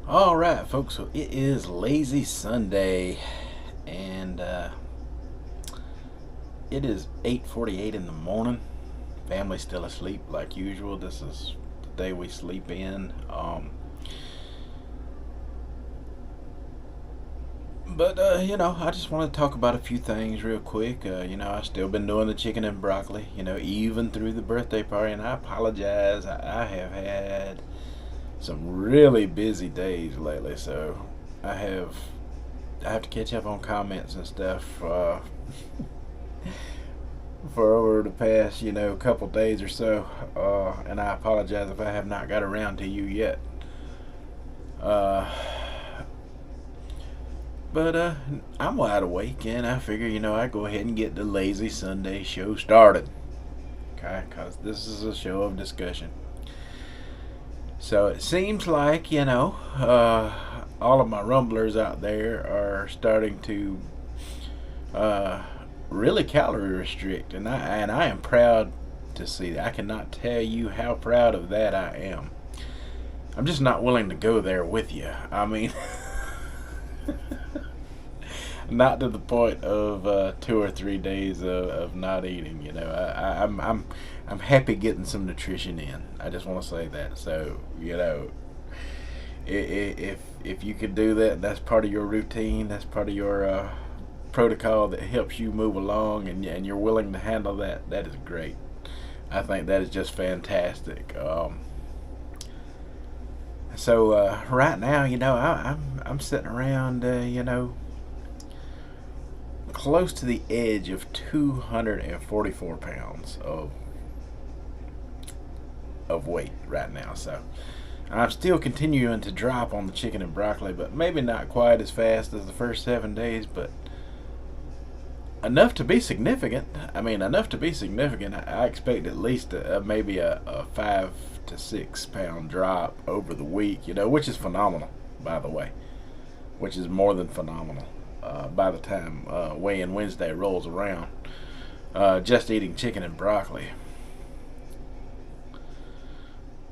All right, folks. So it is Lazy Sunday, and it is 8:48 in the morning. Family's still asleep like usual. This is the day we sleep in. But I just want to talk about a few things real quick. I've still been doing the chicken and broccoli. Even through the birthday party, and I apologize. I have had some really busy days lately, so I have I have to catch up on comments and stuff for over the past couple days or so, and I apologize if I have not got around to you yet. Uh, but I'm wide awake, and I figure I go ahead and get the Lazy Sunday show started. Okay, because this is a show of discussion. So it seems like all of my rumblers out there are starting to uh, really calorie restrict, and I am proud to see that. I cannot tell you how proud of that I am. I'm just not willing to go there with you. I mean, not to the point of 2 or 3 days of not eating. I'm happy getting some nutrition in. I just want to say that. So if you could do that, that's part of your routine. That's part of your protocol that helps you move along, and you're willing to handle that. That is great. I think that is just fantastic. So right now, I'm sitting around, close to the edge of 244 pounds of weight right now. So I'm still continuing to drop on the chicken and broccoli, but maybe not quite as fast as the first 7 days, but enough to be significant. I mean, enough to be significant. I expect at least maybe a 5 to 6 pound drop over the week, which is phenomenal, by the way, which is more than phenomenal. By the time weigh-in Wednesday rolls around, just eating chicken and broccoli.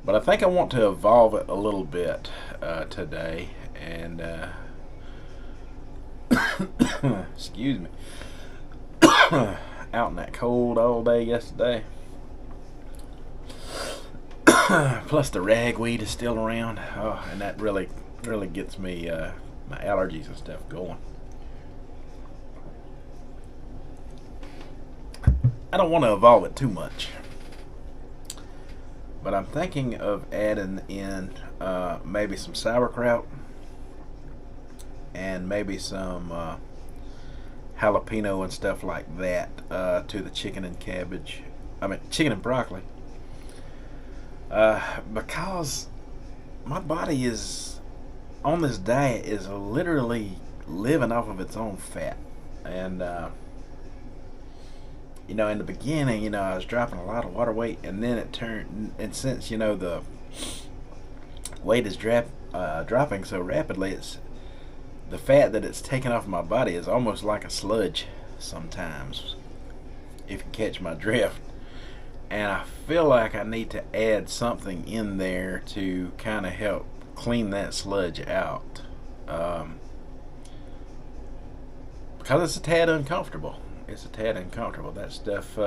But I think I want to evolve it a little bit today, and excuse me, out in that cold all day yesterday. Plus the ragweed is still around, and that really gets me my allergies and stuff going. I don't want to evolve it too much, but I'm thinking of adding in maybe some sauerkraut and maybe some jalapeno and stuff like that to the chicken and cabbage. I mean, chicken and broccoli. Because my body is on this diet is literally living off of its own fat, and in the beginning, I was dropping a lot of water weight, and then it turned, and since the weight is dropping so rapidly, it's the fat that it's taken off my body is almost like a sludge sometimes, if you catch my drift. And I feel like I need to add something in there to kind of help clean that sludge out, because it's a tad uncomfortable. It's a tad uncomfortable. That stuff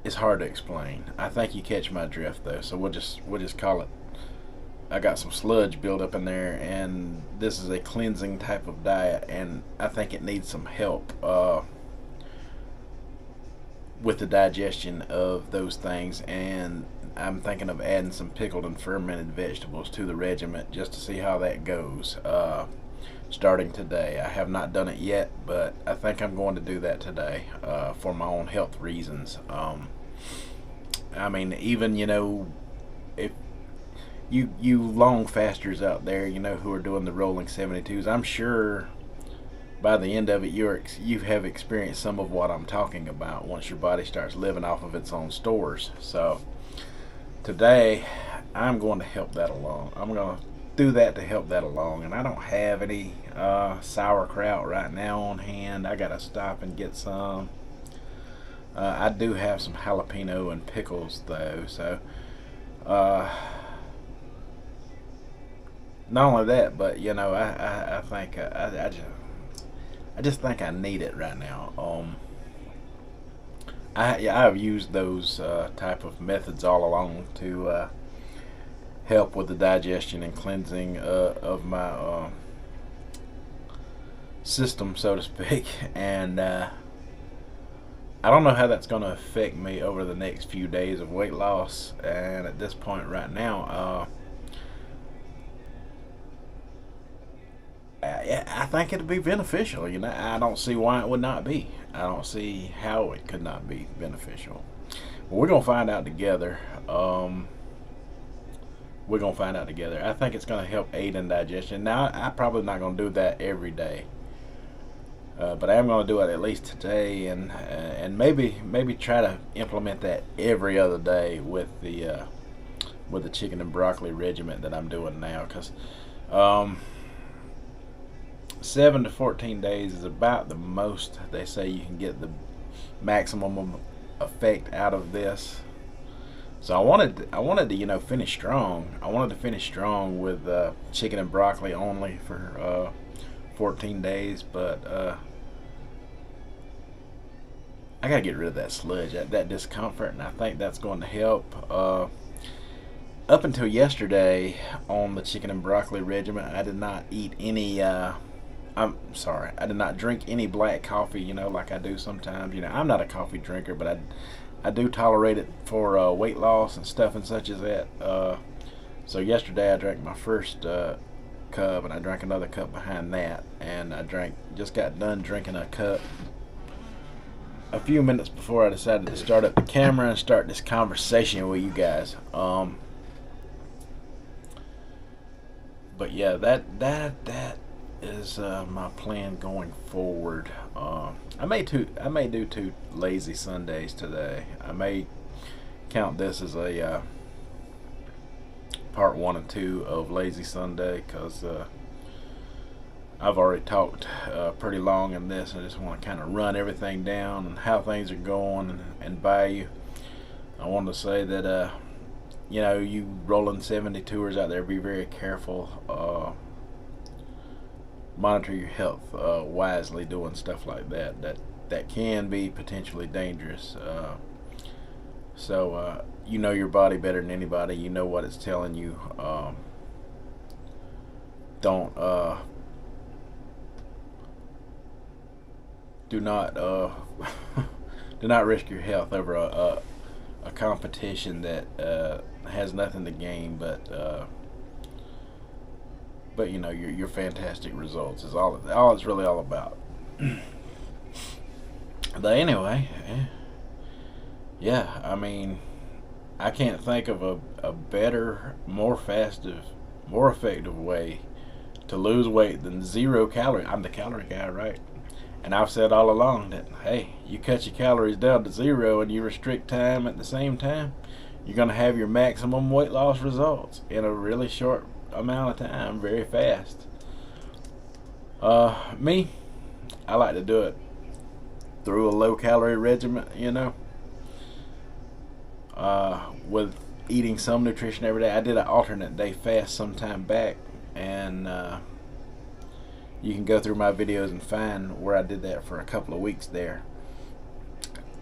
is hard to explain. I think you catch my drift though, so we'll just call it. I got some sludge built up in there, and this is a cleansing type of diet, and I think it needs some help with the digestion of those things. And I'm thinking of adding some pickled and fermented vegetables to the regiment just to see how that goes. Starting today, I have not done it yet, but I think I'm going to do that today for my own health reasons. I mean, even if you long fasters out there, who are doing the rolling 72s, I'm sure by the end of it, you have experienced some of what I'm talking about once your body starts living off of its own stores. So today, I'm going to help that along. I'm going to do that to help that along, and I don't have any sauerkraut right now on hand. I gotta stop and get some. I do have some jalapeno and pickles though, so not only that, but I think I just think I need it right now. I've used those type of methods all along to help with the digestion and cleansing of my system, so to speak, and I don't know how that's going to affect me over the next few days of weight loss. And at this point, right now, I think it'd be beneficial. I don't see why it would not be. I don't see how it could not be beneficial. We're gonna find out together. We're gonna find out together. I think it's gonna help aid in digestion. Now, I'm probably not gonna do that every day, but I am gonna do it at least today, and maybe try to implement that every other day with the chicken and broccoli regimen that I'm doing now, because 7 to 14 days is about the most they say you can get the maximum effect out of this. So I wanted to finish strong. I wanted to finish strong with chicken and broccoli only for 14 days, but I gotta get rid of that sludge, that discomfort, and I think that's going to help. Up until yesterday on the chicken and broccoli regimen, I did not eat any. I'm sorry, I did not drink any black coffee, like I do sometimes. I'm not a coffee drinker, but I do tolerate it for weight loss and stuff and such as that. So yesterday I drank my first cup, and I drank another cup behind that, and just got done drinking a cup a few minutes before I decided to start up the camera and start this conversation with you guys. But yeah, that is my plan going forward. I may do 2 lazy Sundays today. I may count this as a part 1 and 2 of lazy Sunday, because I've already talked pretty long in this. I just want to kind of run everything down and how things are going and value. I want to say that you rolling 72ers out there, be very careful. Monitor your health wisely, doing stuff like that can be potentially dangerous. So you know your body better than anybody. You know what it's telling you. Don't do not do not risk your health over a competition that has nothing to gain but your fantastic results is all it's really all about. But anyway, yeah, I mean, I can't think of a better, more effective way to lose weight than 0 calorie. I'm the calorie guy, right? And I've said all along that, hey, you cut your calories down to 0 and you restrict time at the same time, you're going to have your maximum weight loss results in a really short amount of time, very fast. Me, I like to do it through a low calorie regimen, with eating some nutrition every day. I did an alternate day fast some time back, and you can go through my videos and find where I did that for a couple of weeks there.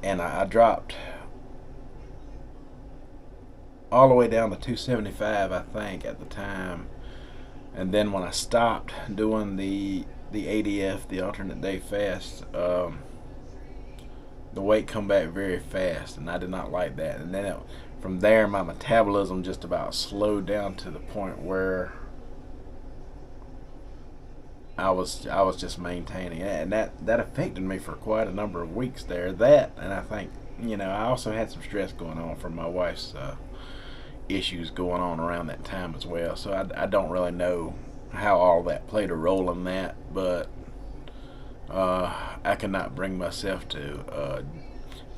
And I dropped all the way down to 275, I think, at the time. And then when I stopped doing the ADF, the alternate day fast, the weight come back very fast, and I did not like that. And then from there, my metabolism just about slowed down to the point where I was just maintaining it, and that affected me for quite a number of weeks there. That, and I think I also had some stress going on from my wife's issues going on around that time as well. So I don't really know how all that played a role in that, but I could not bring myself to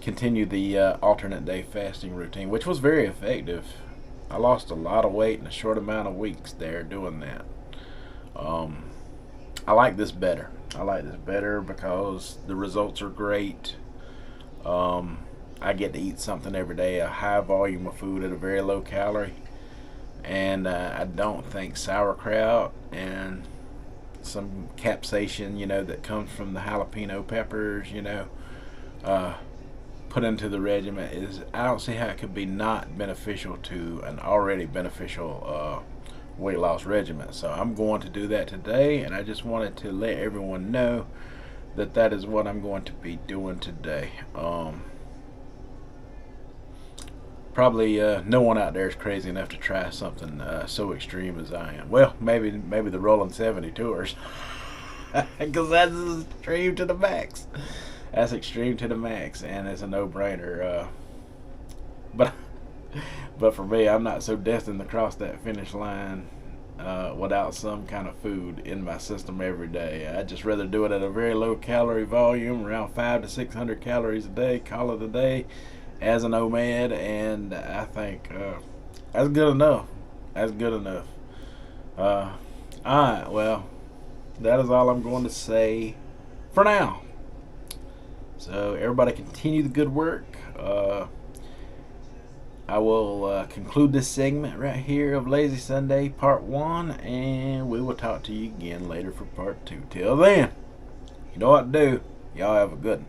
continue the alternate day fasting routine, which was very effective. I lost a lot of weight in a short amount of weeks there doing that. I like this better. I like this better because the results are great. I get to eat something every day, a high volume of food at a very low calorie. and I don't think sauerkraut and some capsaicin, that comes from the jalapeno peppers, put into the regimen is, I don't see how it could be not beneficial to an already beneficial weight loss regimen. So I'm going to do that today, and I just wanted to let everyone know that that is what I'm going to be doing today. Probably no one out there is crazy enough to try something so extreme as I am. Well, maybe the Rolling 70 tours, because that's extreme to the max. That's extreme to the max, and it's a no-brainer. But for me, I'm not so destined to cross that finish line without some kind of food in my system every day. I'd just rather do it at a very low calorie volume, around 500 to 600 calories a day, call it a day, as an OMAD, and I think that's good enough. That's good enough. Alright, well, that is all I'm going to say for now. So everybody continue the good work. I will conclude this segment right here of Lazy Sunday Part 1, and we will talk to you again later for Part 2. Till then, you know what to do. Y'all have a good one.